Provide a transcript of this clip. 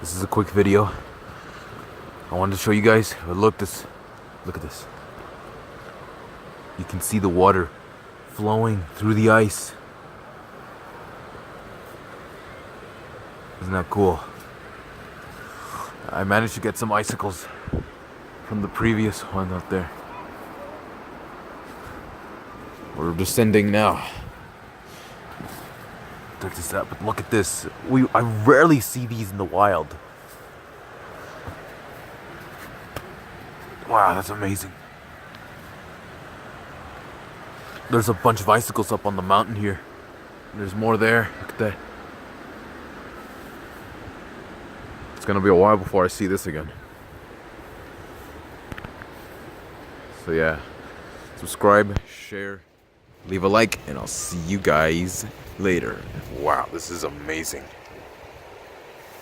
This is a quick video. I wanted to show you guys. Look at this. You can see the water flowing through the ice. Isn't that cool? I managed to get some icicles from the previous one up there. We're descending now. Check this out, but look at this. I rarely see these in the wild. Wow, that's amazing. There's a bunch of icicles up on the mountain here. There's more there. Look at that. It's gonna be a while before I see this again. So yeah, subscribe, share, leave a like, and I'll see you guys later. Wow, this is amazing.